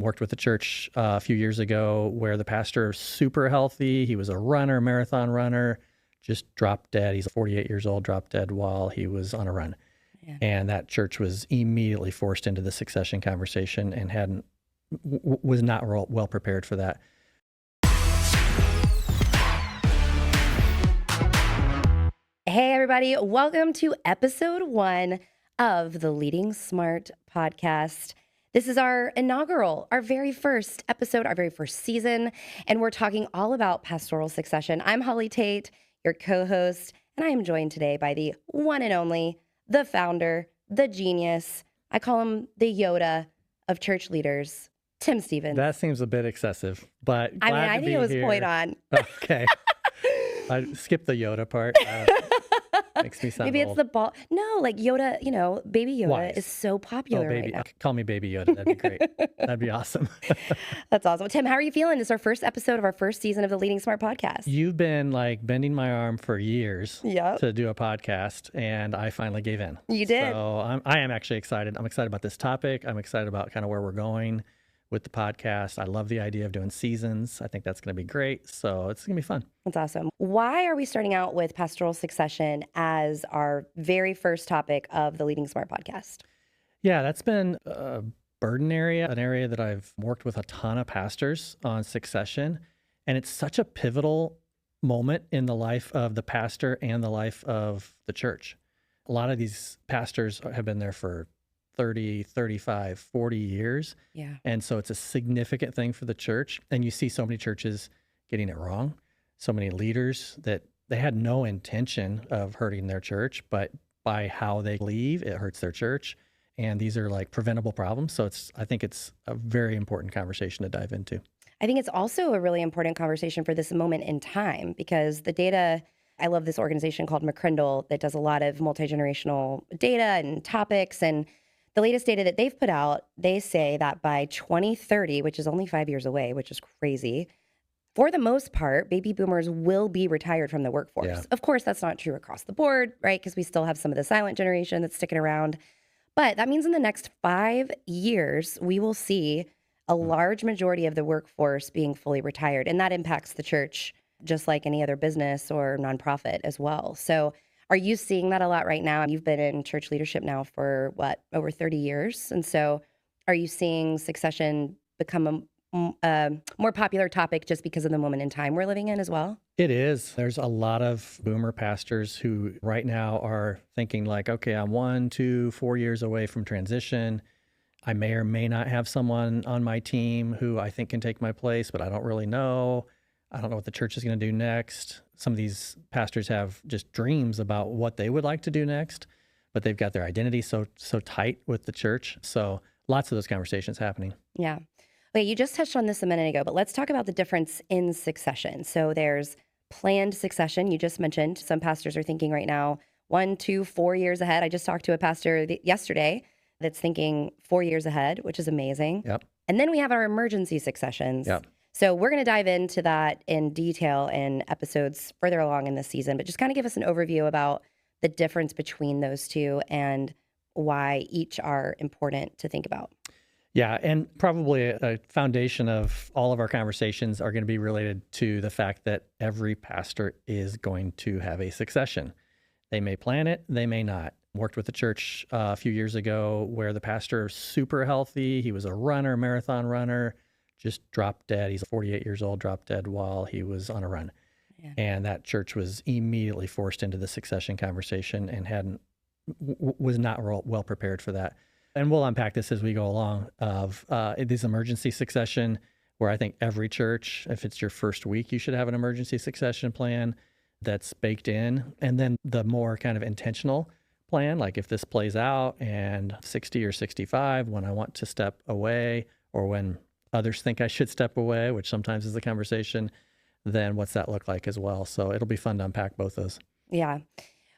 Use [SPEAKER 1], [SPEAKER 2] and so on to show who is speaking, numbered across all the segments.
[SPEAKER 1] Worked with a church a few years ago where the pastor is super healthy. He was a runner, marathon runner, just dropped dead. He's 48 years old, dropped dead while he was on a run.
[SPEAKER 2] Yeah.
[SPEAKER 1] And that church was immediately forced into the succession conversation and was not well prepared for that.
[SPEAKER 2] Hey, everybody. Welcome to episode 1 of the Leading Smart podcast. This is our inaugural, our very first episode, our very first season, and we're talking all about pastoral succession. I'm Holly Tate, your co-host, and I am joined today by the one and only, the founder, the genius. I call him the Yoda of church leaders, Tim Stevens.
[SPEAKER 1] That seems a bit excessive, but
[SPEAKER 2] I think it was point on.
[SPEAKER 1] Okay. I skipped the Yoda part. Makes me sound
[SPEAKER 2] Maybe
[SPEAKER 1] old.
[SPEAKER 2] it's the ball. No, like Yoda, Baby Yoda
[SPEAKER 1] Wise.
[SPEAKER 2] is so popular right now.
[SPEAKER 1] Call me Baby Yoda. That'd be great. That'd be awesome.
[SPEAKER 2] That's awesome. Tim, how are you feeling? This is our first episode of our first season of the Leading Smart podcast.
[SPEAKER 1] You've been like bending my arm for years
[SPEAKER 2] Yep.
[SPEAKER 1] to do a podcast, and I finally gave in.
[SPEAKER 2] You did.
[SPEAKER 1] So I am actually excited. I'm excited about this topic. I'm excited about kind of where we're going with the podcast. I love the idea of doing seasons. I think that's going to be great. So it's going to be fun.
[SPEAKER 2] That's awesome. Why are we starting out with pastoral succession as our very first topic of the Leading Smart podcast?
[SPEAKER 1] Yeah, that's been a burden area, an area that I've worked with a ton of pastors on succession. And it's such a pivotal moment in the life of the pastor and the life of the church. A lot of these pastors have been there for 30, 35, 40 years.
[SPEAKER 2] Yeah.
[SPEAKER 1] And so it's a significant thing for the church. And you see so many churches getting it wrong. So many leaders that they had no intention of hurting their church, but by how they leave, it hurts their church. And these are like preventable problems. So I think it's a very important conversation to dive into.
[SPEAKER 2] I think it's also a really important conversation for this moment in time because the data, I love this organization called McCrindle that does a lot of multi-generational data and topics. And the latest data that they've put out, they say that by 2030, which is only 5 years away, which is crazy, for the most part, baby boomers will be retired from the workforce.
[SPEAKER 1] Yeah.
[SPEAKER 2] Of course, that's not true across the board, right? Because we still have some of the silent generation that's sticking around. But that means in the next 5 years, we will see a large majority of the workforce being fully retired. And that impacts the church just like any other business or nonprofit as well. So are you seeing that a lot right now? You've been in church leadership now for over 30 years. And so are you seeing succession become a more popular topic just because of the moment in time we're living in as well?
[SPEAKER 1] It is. There's a lot of boomer pastors who right now are thinking like, okay, I'm 1, 2, 4 years away from transition. I may or may not have someone on my team who I think can take my place, but I don't really know. I don't know what the church is going to do next. Some of these pastors have just dreams about what they would like to do next, but they've got their identity so tight with the church. So lots of those conversations happening.
[SPEAKER 2] Yeah. Okay, you just touched on this a minute ago, but let's talk about the difference in succession. So there's planned succession. You just mentioned some pastors are thinking right now 1, 2, 4 years ahead. I just talked to a pastor yesterday that's thinking 4 years ahead, which is amazing.
[SPEAKER 1] Yep.
[SPEAKER 2] And then we have our emergency successions.
[SPEAKER 1] Yep.
[SPEAKER 2] So we're going to dive into that in detail in episodes further along in this season, but just kind of give us an overview about the difference between those two and why each are important to think about.
[SPEAKER 1] Yeah, and probably a foundation of all of our conversations are going to be related to the fact that every pastor is going to have a succession. They may plan it, they may not. Worked with a church a few years ago where the pastor is super healthy. He was a runner, marathon runner, just dropped dead. He's 48 years old, dropped dead while he was on a run.
[SPEAKER 2] Yeah.
[SPEAKER 1] And that church was immediately forced into the succession conversation and was not well prepared for that. And we'll unpack this as we go along of this emergency succession, where I think every church, if it's your first week, you should have an emergency succession plan that's baked in. And then the more kind of intentional plan, like if this plays out and 60 or 65, when I want to step away or when others think I should step away, which sometimes is the conversation, then what's that look like as well? So it'll be fun to unpack both those.
[SPEAKER 2] Yeah.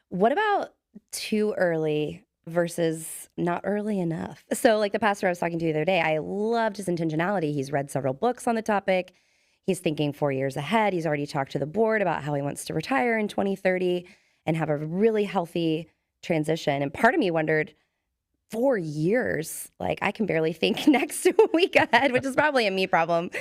[SPEAKER 2] What about too early versus not early enough? So like the pastor I was talking to the other day, I loved his intentionality. He's read several books on the topic. He's thinking 4 years ahead. He's already talked to the board about how he wants to retire in 2030 and have a really healthy transition. And part of me wondered, 4 years. Like, I can barely think next week ahead, which is probably a me problem.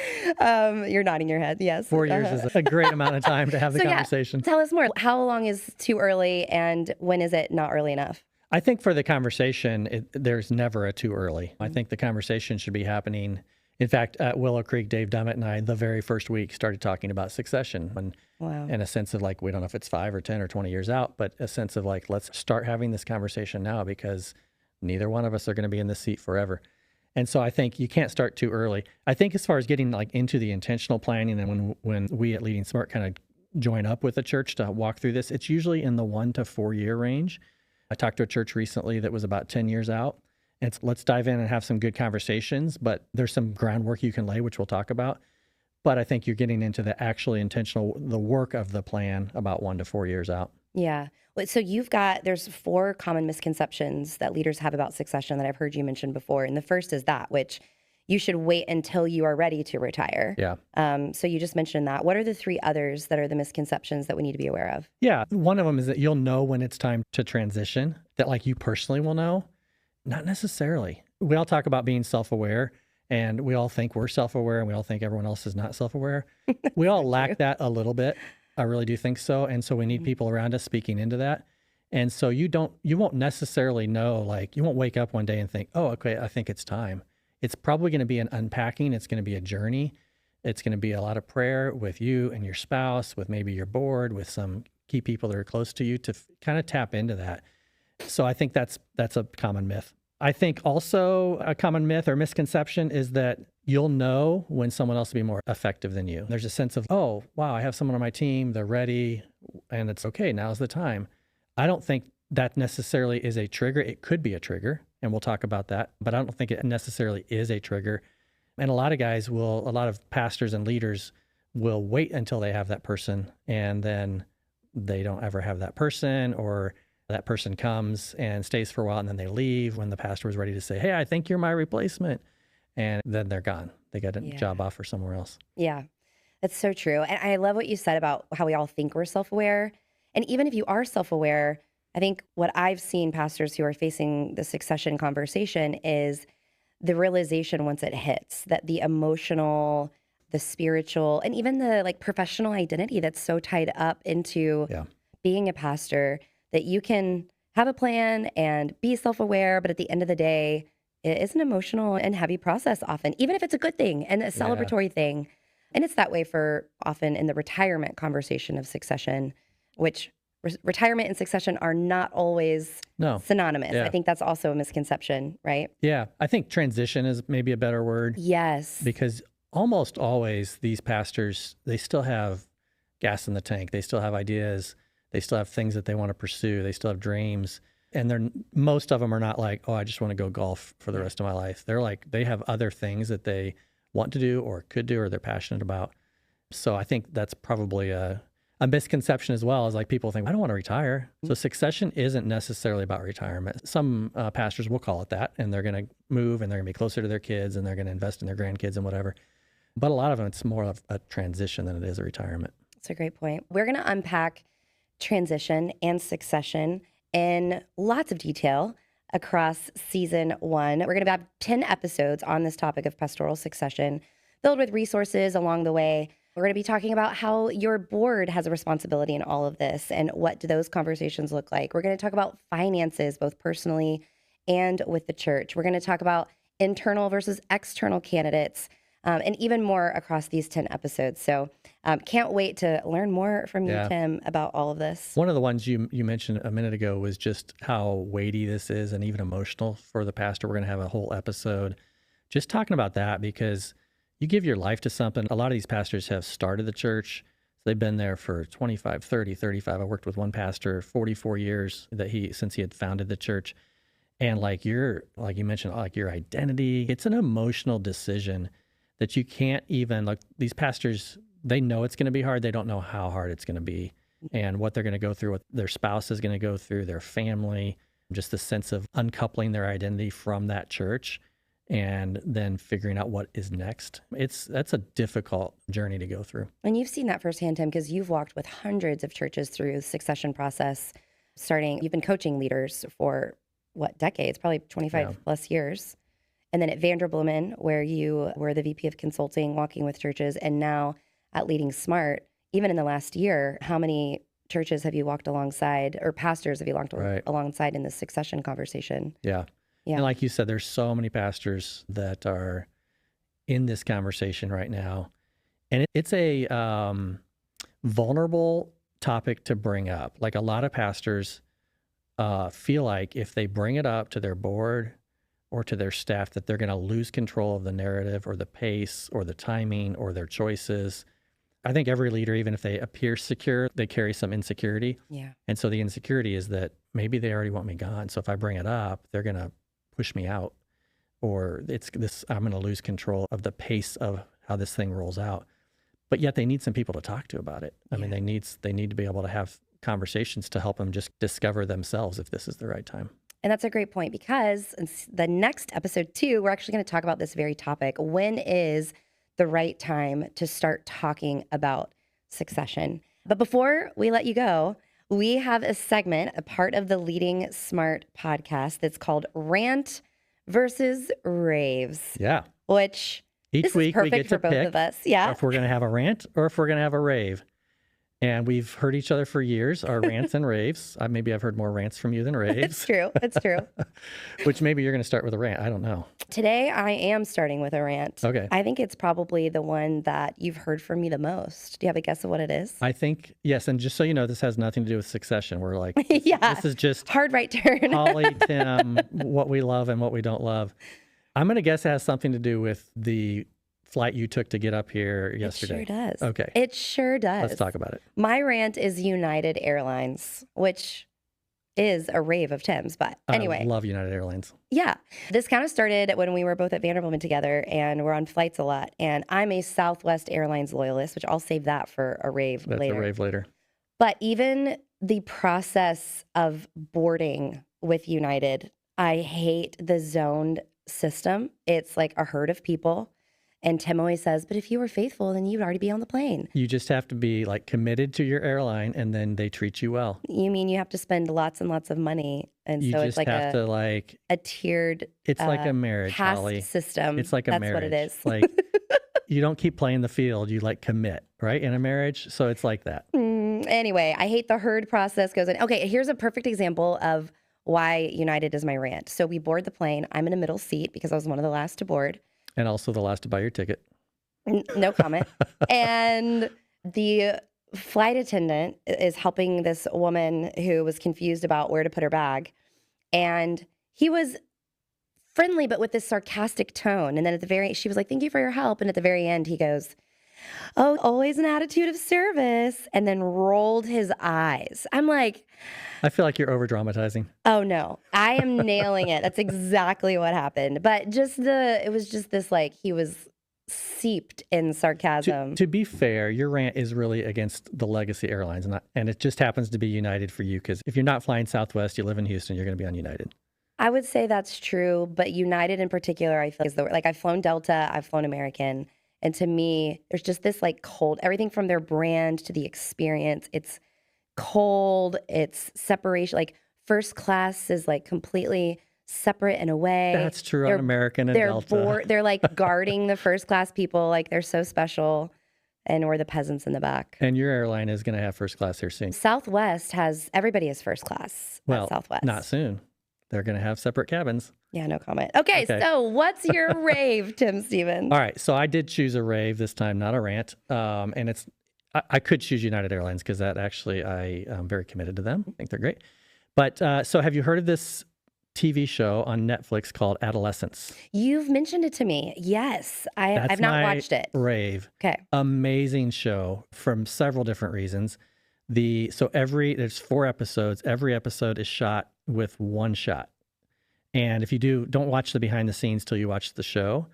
[SPEAKER 2] You're nodding your head. Yes.
[SPEAKER 1] 4 years is a great amount of time to have the
[SPEAKER 2] So,
[SPEAKER 1] conversation.
[SPEAKER 2] Tell us more. How long is too early, and when is it not early enough?
[SPEAKER 1] I think for the conversation, there's never a too early. I think the conversation should be happening. In fact, at Willow Creek, Dave Dummett and I, the very first week, started talking about succession. And
[SPEAKER 2] Wow.
[SPEAKER 1] in a sense of like, we don't know if it's 5 or 10 or 20 years out, but a sense of like, let's start having this conversation now, because neither one of us are going to be in this seat forever. And so I think you can't start too early. I think as far as getting like into the intentional planning, and when we at LeadingSmart kind of join up with the church to walk through this, it's usually in the 1 to 4 year range. I talked to a church recently that was about 10 years out. And let's dive in and have some good conversations, but there's some groundwork you can lay, which we'll talk about. But I think you're getting into the actually intentional, the work of the plan about 1 to 4 years out.
[SPEAKER 2] Yeah. So there's 4 common misconceptions that leaders have about succession that I've heard you mention before. And the first is that, which you should wait until you are ready to retire.
[SPEAKER 1] Yeah.
[SPEAKER 2] So you just mentioned that. What are the 3 others that are the misconceptions that we need to be aware of?
[SPEAKER 1] Yeah. One of them is that you'll know when it's time to transition, that like you personally will know. Not necessarily. We all talk about being self-aware, and we all think we're self-aware, and we all think everyone else is not self-aware. We all lack that a little bit. I really do think so. And so we need people around us speaking into that. And so you won't necessarily know, like you won't wake up one day and think, oh, okay, I think it's time. It's probably going to be an unpacking. It's going to be a journey. It's going to be a lot of prayer with you and your spouse, with maybe your board, with some key people that are close to you to kind of tap into that. So I think that's a common myth. I think also a common myth or misconception is that you'll know when someone else will be more effective than you. There's a sense of, oh, wow, I have someone on my team, they're ready, and it's okay, now's the time. I don't think that necessarily is a trigger. It could be a trigger, and we'll talk about that, but I don't think it necessarily is a trigger. And a lot of pastors and leaders will wait until they have that person, and then they don't ever have that person, or that person comes and stays for a while and then they leave when the pastor was ready to say, hey, I think you're my replacement. And then they're gone. They got a job offer somewhere else.
[SPEAKER 2] Yeah, that's so true. And I love what you said about how we all think we're self-aware. And even if you are self-aware, I think what I've seen pastors who are facing the succession conversation is the realization once it hits that the emotional, the spiritual, and even the like professional identity that's so tied up into being a pastor, that you can have a plan and be self-aware, but at the end of the day, it is an emotional and heavy process often, even if it's a good thing and a celebratory thing. And it's that way for often in the retirement conversation of succession, which retirement and succession are not always synonymous. I think that's also a misconception, right?
[SPEAKER 1] Yeah. I think transition is maybe a better word.
[SPEAKER 2] Yes.
[SPEAKER 1] Because almost always these pastors, they still have gas in the tank. They still have ideas. They still have things that they want to pursue. They still have dreams. And most of them are not like, oh, I just want to go golf for the rest of my life. They're like, they have other things that they want to do or could do or they're passionate about. So I think that's probably a misconception as well, is like people think, I don't want to retire. So succession isn't necessarily about retirement. Some pastors will call it that, and they're going to move and they're going to be closer to their kids and they're going to invest in their grandkids and whatever. But a lot of them, it's more of a transition than it is a retirement.
[SPEAKER 2] That's a great point. We're going to unpack transition and succession in lots of detail across season 1. We're going to have 10 episodes on this topic of pastoral succession, filled with resources along the way. We're going to be talking about how your board has a responsibility in all of this and what do those conversations look like. We're going to talk about finances, both personally and with the church. We're going to talk about internal versus external candidates, and even more across these 10 episodes. So can't wait to learn more from you, Tim, about all of this.
[SPEAKER 1] One of the ones you mentioned a minute ago was just how weighty this is and even emotional for the pastor. We're going to have a whole episode just talking about that, because you give your life to something. A lot of these pastors have started the church. So they've been there for 25, 30, 35. I worked with one pastor 44 years since he had founded the church. And like you mentioned, like your identity, it's an emotional decision that you can't even, like these pastors, they know it's going to be hard. They don't know how hard it's going to be and what they're going to go through, what their spouse is going to go through, their family, just the sense of uncoupling their identity from that church and then figuring out what is next. That's a difficult journey to go through.
[SPEAKER 2] And you've seen that firsthand, Tim, because you've walked with hundreds of churches through the succession process, you've been coaching leaders for decades, probably 25 plus years. And then at Vanderbloemen, where you were the VP of Consulting, walking with churches, and now at LeadingSmart, even in the last year, how many churches have you walked alongside, or pastors have you walked alongside in this succession conversation?
[SPEAKER 1] Yeah. And like you said, there's so many pastors that are in this conversation right now. And it's a vulnerable topic to bring up. Like, a lot of pastors feel like if they bring it up to their board or to their staff, that they're going to lose control of the narrative or the pace or the timing or their choices. I think every leader, even if they appear secure, they carry some insecurity.
[SPEAKER 2] Yeah.
[SPEAKER 1] And so the insecurity is that maybe they already want me gone. So if I bring it up, they're going to push me out, or I'm going to lose control of the pace of how this thing rolls out. But yet they need some people to talk to about it. I mean, they need to be able to have conversations to help them just discover themselves if this is the right time.
[SPEAKER 2] And that's a great point, because in the next episode 2, we're actually going to talk about this very topic. When is the right time to start talking about succession? But before we let you go, we have a segment, a part of the Leading Smart podcast, that's called Rant versus Raves.
[SPEAKER 1] Yeah.
[SPEAKER 2] Which
[SPEAKER 1] each week
[SPEAKER 2] is
[SPEAKER 1] we get
[SPEAKER 2] for
[SPEAKER 1] to
[SPEAKER 2] both
[SPEAKER 1] pick
[SPEAKER 2] of us. Yeah.
[SPEAKER 1] if we're going to have a rant or if we're going to have a rave. And we've heard each other for years, our rants and raves. Maybe I've heard more rants from you than raves.
[SPEAKER 2] It's true. It's true.
[SPEAKER 1] Which maybe you're going to start with a rant. I don't know.
[SPEAKER 2] Today, I am starting with a rant.
[SPEAKER 1] Okay.
[SPEAKER 2] I think it's probably the one that you've heard from me the most. Do you have a guess of what it is?
[SPEAKER 1] I think, yes. And just so you know, this has nothing to do with succession. We're like, this is just
[SPEAKER 2] hard right turn.
[SPEAKER 1] Holly, Tim, what we love and what we don't love. I'm going to guess it has something to do with the flight you took to get up here yesterday.
[SPEAKER 2] It sure does.
[SPEAKER 1] Okay.
[SPEAKER 2] It sure does.
[SPEAKER 1] Let's talk about it.
[SPEAKER 2] My rant is United Airlines, which is a rave of Tim's, but anyway.
[SPEAKER 1] I love United Airlines.
[SPEAKER 2] Yeah. This kind of started when we were both at Vanderbilt together, and we're on flights a lot. And I'm a Southwest Airlines loyalist, which I'll save that for a rave later.
[SPEAKER 1] That's a rave later.
[SPEAKER 2] But even the process of boarding with United, I hate the zoned system. It's like a herd of people. And Tim always says, but if you were faithful, then you'd already be on the plane.
[SPEAKER 1] You just have to be like committed to your airline, and then they treat you well.
[SPEAKER 2] You mean you have to spend lots and lots of money? And
[SPEAKER 1] you
[SPEAKER 2] so
[SPEAKER 1] just
[SPEAKER 2] it's like
[SPEAKER 1] have to like
[SPEAKER 2] a tiered
[SPEAKER 1] it's like a marriage,
[SPEAKER 2] caste
[SPEAKER 1] Holly.
[SPEAKER 2] system.
[SPEAKER 1] It's like a
[SPEAKER 2] That's
[SPEAKER 1] marriage.
[SPEAKER 2] what it is.
[SPEAKER 1] Like, you don't keep playing the field, you like commit, right? In a marriage. So it's like that.
[SPEAKER 2] Anyway, I hate the herd process goes in. Okay, here's a perfect example of why United is my rant. So we board the plane. I'm in a middle seat because I was one of the last to board.
[SPEAKER 1] And also the last to buy your ticket.
[SPEAKER 2] No comment. And the flight attendant is helping this woman who was confused about where to put her bag. And he was friendly, but with this sarcastic tone. And then at the very, she was like, thank you for your help. And at the very end, he goes, oh, always an attitude of service. And then rolled his eyes. I'm like,
[SPEAKER 1] I feel like you're over dramatizing.
[SPEAKER 2] oh no, I am nailing it. That's exactly what happened. But it was just this, like, he was seeped in sarcasm.
[SPEAKER 1] To be fair, your rant is really against the legacy airlines, and it just happens to be United for you, because if you're not flying Southwest, you live in Houston, you're going to be on United.
[SPEAKER 2] I would say that's true, but United in particular, I feel is like, I've flown Delta, I've flown American, and to me, there's just this like cold, everything from their brand to the experience. It's cold, it's separation. Like first class is like completely separate in a way.
[SPEAKER 1] That's true on American and Delta.
[SPEAKER 2] They're like guarding the first class people, like they're so special, and we're the peasants in the back.
[SPEAKER 1] And your airline is going to have first class here soon.
[SPEAKER 2] Southwest everybody has first class.
[SPEAKER 1] Well,
[SPEAKER 2] at Southwest.
[SPEAKER 1] Not soon. They're going to have separate cabins.
[SPEAKER 2] Yeah, no comment. Okay, so what's your rave, Tim Stevens?
[SPEAKER 1] All right, so I did choose a rave this time, not a rant. And I could choose United Airlines because that actually I am very committed to them. I think they're great. But so have you heard of this TV show on Netflix called Adolescence?
[SPEAKER 2] You've mentioned it to me. Yes, I've not watched it.
[SPEAKER 1] Rave.
[SPEAKER 2] Okay.
[SPEAKER 1] Amazing show from several different reasons. There's 4 episodes. Every episode is shot with one shot. And if you don't watch the behind the scenes till you watch the show,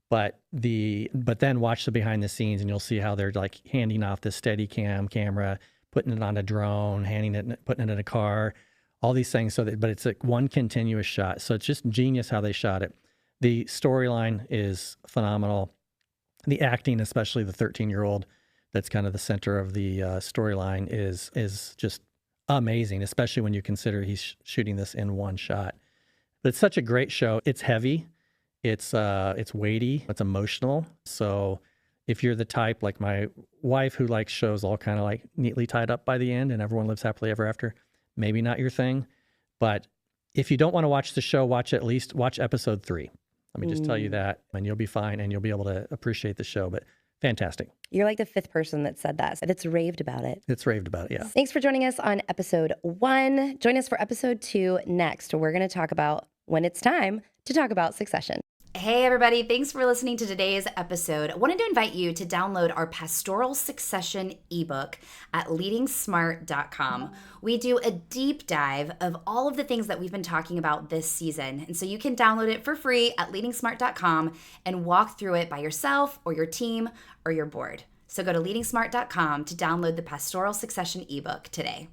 [SPEAKER 1] but then watch the behind the scenes and you'll see how they're like handing off this Steadicam camera, putting it on a drone, putting it in a car, all these things. But it's like one continuous shot. So it's just genius how they shot it. The storyline is phenomenal. The acting, especially the 13-year-old, that's kind of the center of the storyline, is just amazing, especially when you consider he's shooting this in one shot. But it's such a great show. It's heavy. It's weighty. It's emotional. So if you're the type like my wife who likes shows all kind of like neatly tied up by the end and everyone lives happily ever after, maybe not your thing. But if you don't want to watch the show, watch episode 3. Let me just tell you that, and you'll be fine and you'll be able to appreciate the show. But fantastic.
[SPEAKER 2] You're like the 5th person that said that. It's raved about it.
[SPEAKER 1] It's raved about it, yeah.
[SPEAKER 2] Thanks for joining us on episode 1. Join us for episode 2 next. We're going to talk about when it's time to talk about succession.
[SPEAKER 3] Hey everybody, thanks for listening to today's episode. I wanted to invite you to download our Pastoral Succession ebook at LeadingSmart.com. We do a deep dive of all of the things that we've been talking about this season. And so you can download it for free at LeadingSmart.com and walk through it by yourself or your team or your board. So go to LeadingSmart.com to download the Pastoral Succession ebook today.